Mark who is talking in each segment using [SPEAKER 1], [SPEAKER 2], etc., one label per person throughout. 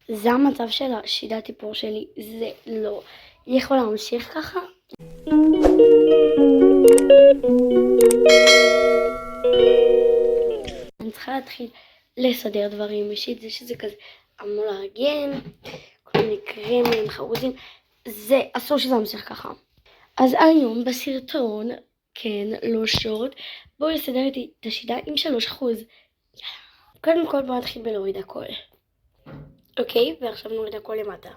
[SPEAKER 1] זה המצב של השידת איפור שלי, זה לא יכול להמשיך ככה. אני צריכה להתחיל לסדר דברים אישית, זה שזה כזה אמור להגן, כל מיני קרמים, חרוזים, זה אסור שזה ימשיך ככה. אז היום בסרטון, כן, לא שורט, בואו לסדר איתי את השידה עם 3%. קודם כל בואו נתחיל בלהוריד הכל. אוקיי, ועכשיו נוריד הכל למטה.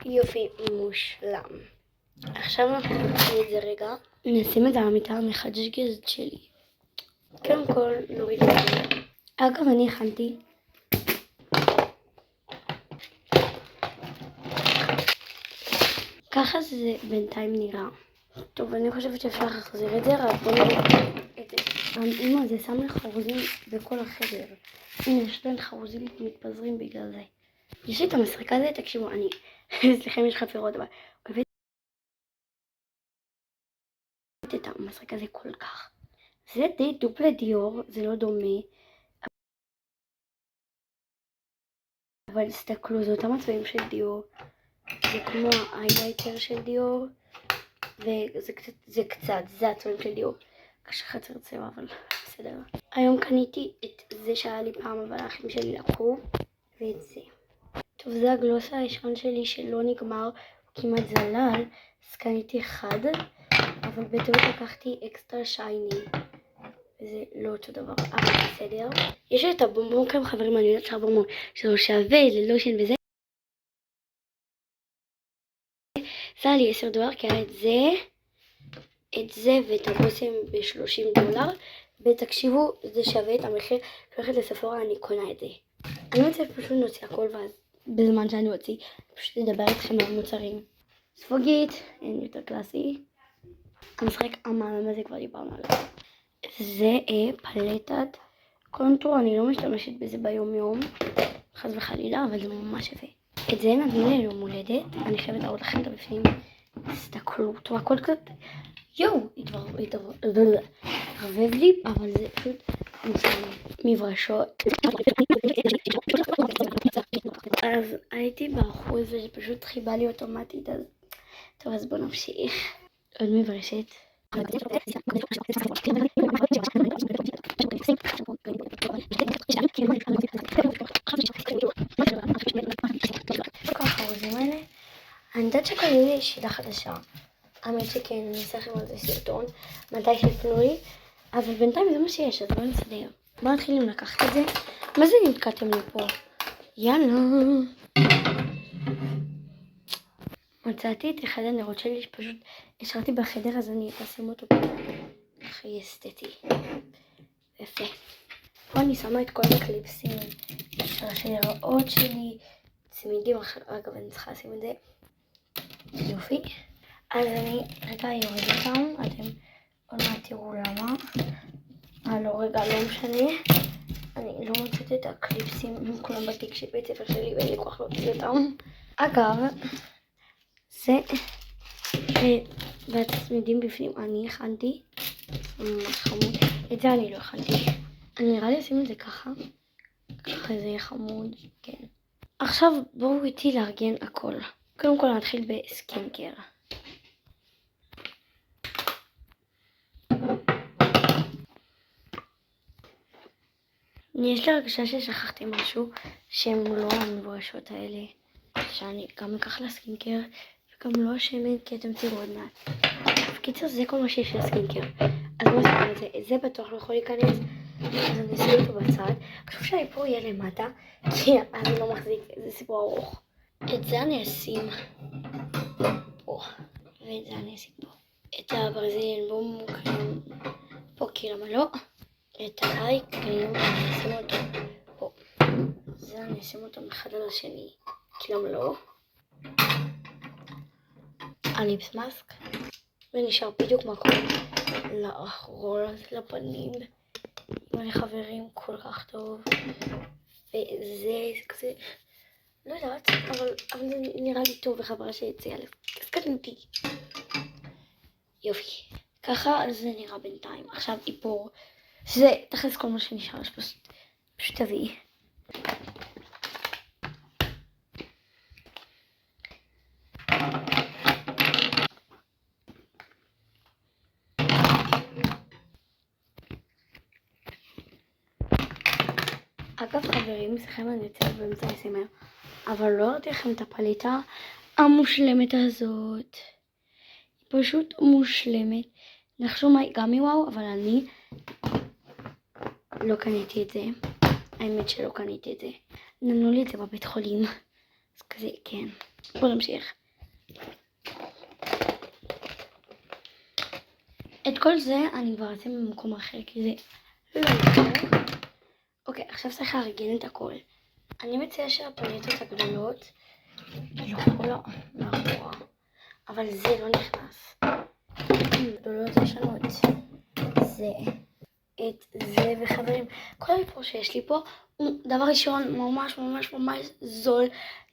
[SPEAKER 1] יופי, מושלם. עכשיו אנחנו נוציא את זה רגע, נשים את זה על המיטה המחג'גזת שלי. קודם כל נוריד את זה. אגב, אני הכנתי ככה זה בינתיים נראה. טוב, אני חושבת שאפשר להחזיר את זה, רק בוא נראה את זה. אמא, זה שם לי חרוזים בכל החדר. הנה, יש לי חרוזים מתפזרים בגלל זה. יש לי את המשחק הזה, תקשיבו, אני... סליחה אם יש חפירות, אבל... אוהבת את המשחק הזה כל כך. זה די דופלה דיור, זה לא דומה. אבל תסתכלו, זה אותם הצבעים של דיור. זה כמו ההיילייטר של דיור. וזה קצת, זה הצבעים של דיור. קשה חצר צבע, אבל בסדר. היום קניתי את זה שהיה לי פעם, אבל האחים שלי לקחו. ואת זה. טוב, זה הגלוס הראשון שלי שלא נגמר, הוא כמעט זלל. אז קניתי אחד, אבל בטעות לקחתי אקסטרה שייני. וזה לא אותו דבר, אבל בסדר. יש לי את הבומבום כאן, חברים, אני יודעת שהבומבום שלו שווה ללושן וזה. זה היה לי $10, כי היה את זה ואת הבושם $30. ותקשיבו, זה שווה את המחיר. כשהולכת לספורה אני קונה את זה. אני רוצה פשוט נוציא הכל, ואז בזמן שאני אוציא, פשוט נדבר איתכם על מוצרים. ספוגית, אין יותר קלאסי. המשחק המעמם הזה כבר דיברנו עליו. זה פלטת קונטור, אני לא משתמשת בזה ביום יום, חס וחלילה, אבל זה ממש יפה. את זה נתנו לי ליום הולדת, אני חייבת להראות לכם את הבפנים. תסתכלו, טוב, הכל קצת, התערבב לי, אבל זה פשוט מברשות. אז הייתי באחוז וזה פשוט חיבה לי אוטומטית, אז טוב, אז בוא נמשיך. עוד מברשת. אני יודעת שקוראים לי שידה חדשה. האמת שכן, אני אעשה לכם על זה סרטון מתי שיפנו לי, אבל בינתיים זה מה שיש, אז בואו נסדר. בואו נתחיל לקחת את זה. מה זה נתקעתם לי פה? יאללה. מצאתי את אחד הנרות שלי שפשוט השארתי בחדר, אז אני אשים אותו פה. הכי אסתטי. יפה. פה אני שמה את כל הקליפסים של השייראות שלי, צמידים, אגב אני צריכה לשים את זה. יופי. אז אני רגע יורד אותם, אתם עוד מעט תראו למה. לא רגע, לא משנה. אני לא מוצאת את הקליפסים כולם בתיק של בית ספר שלי ואין לי כוח להוציא אותם. אגב, זה והצמידים בפנים אני הכנתי. ממש חמוד. את זה אני לא הכנתי. אני נראה לי אשים את זה ככה. ככה זה יהיה חמוד, כן. עכשיו בואו איתי לארגן הכל. קודם כל נתחיל בסקינקר. יש לי הרגשה ששכחתי משהו שהם לא המברשות האלה. שאני גם אקח לסקינקר וגם לא השמן, כי אתם תראו עוד מעט. בקיצור, זה כל מה שיש לסקינקר. אז בואו נסתכל על זה. זה בטוח לא יכול להיכנס. אז אני אשים אותו בצד. חשוב שהאיפור יהיה למטה, כי אז אני לא מחזיק, זה סיפור ארוך. את זה אני אשים פה, ואת זה אני אשים פה. את הברזיליאן בום פה, כי למה לא? את האייק, אני אשים אותו פה. זה אני אשים אותו מאחד על השני, כי למה לא? הליפס מאסק, ונשאר בדיוק מקום לאחרול הזה לפנים. ואני חברים כל כך טוב, וזה כזה, לא יודעת, אבל זה נראה לי טוב וחברה שיצא עליו, אז קטנתי. יופי, ככה זה נראה בינתיים. עכשיו איפור, שזה תכלס כל מה שנשאר, פשוט תביאי. אגב חברים, סליחה אני יוצאת באמצע הסמר, אבל לא ראיתי לכם את הפליטה המושלמת הזאת. היא פשוט מושלמת. נחשו מה, גם היא וואו, אבל אני לא קניתי את זה. האמת שלא קניתי את זה. נתנו לי את זה בבית חולים. אז כזה, כן. בואו נמשיך. את כל זה אני כבר אעשה במקום אחר, כי זה לא יקרה. אוקיי, עכשיו צריך להרגן את הכל. אני מציעה שהפליטות הגדולות ילכו לא מאחורה, אבל זה לא נכנס. גדולות ישנות. זה, את זה, וחברים, כל הריפור שיש לי פה הוא דבר ראשון ממש ממש ממש זול.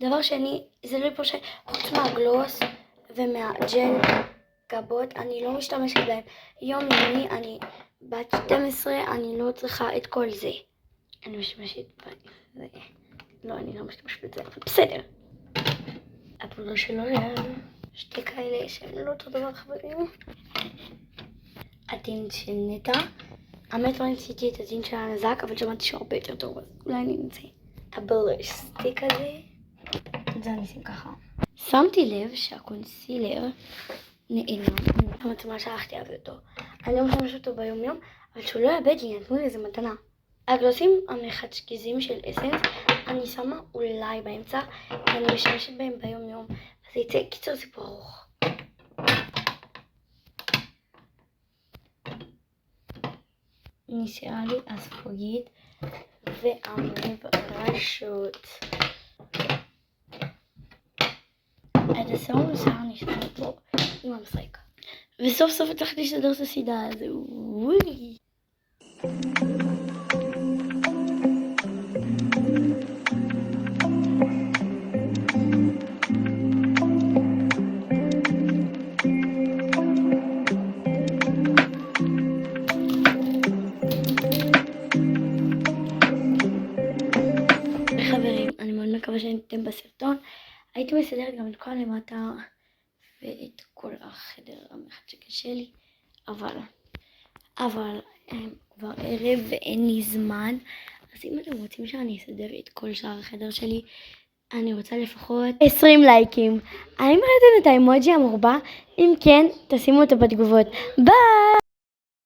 [SPEAKER 1] דבר שני, זה ריפור שחוץ מהגלוס ומהג'ל גבות, אני לא משתמשת בהם יומיומי. אני בת 12, אני לא צריכה את כל זה. אני משתמשת בזה. לא, אני לא משתמשת בזה, אבל בסדר. הפעולה שלו היה שתי כאלה שהם לא אותו דבר חברים. הדין של נטע. האמת לא ניסיתי את הדין של הנזק, אבל שמעתי שהוא הרבה יותר טוב, אז אולי אני נמצא. הבלש סטיק הזה. את זה אני אשים ככה. שמתי לב שהקונסילר נעלם. המצלמה שלחתי להביא אותו. אני לא משתמש אותו ביום יום, אבל שהוא לא יאבד לי, נתנו לי איזה מתנה. הגלוסים המחשקיזים של אסנס אני שמה אולי באמצע, ואני משתמשת בהם ביום יום, אז יצא קיצור סיפור ארוך. נשארה לי הספוגית והמברשות. את הסירום נשאר נשאר פה עם המשחק. וסוף סוף הצלחתי לסדר את הסדרה הזו. וואי. חברים, אני מאוד מקווה שהייתם בסרטון. הייתי מסדרת גם את כל למטה ואת כל החדר המחשק שלי, אבל כבר ערב ואין לי זמן, אז אם אתם רוצים שאני אסדר את כל שאר החדר שלי, אני רוצה לפחות 20 לייקים. האם ראיתם את האמוג'י המורבע? אם כן, תשימו אותו בתגובות. ביי!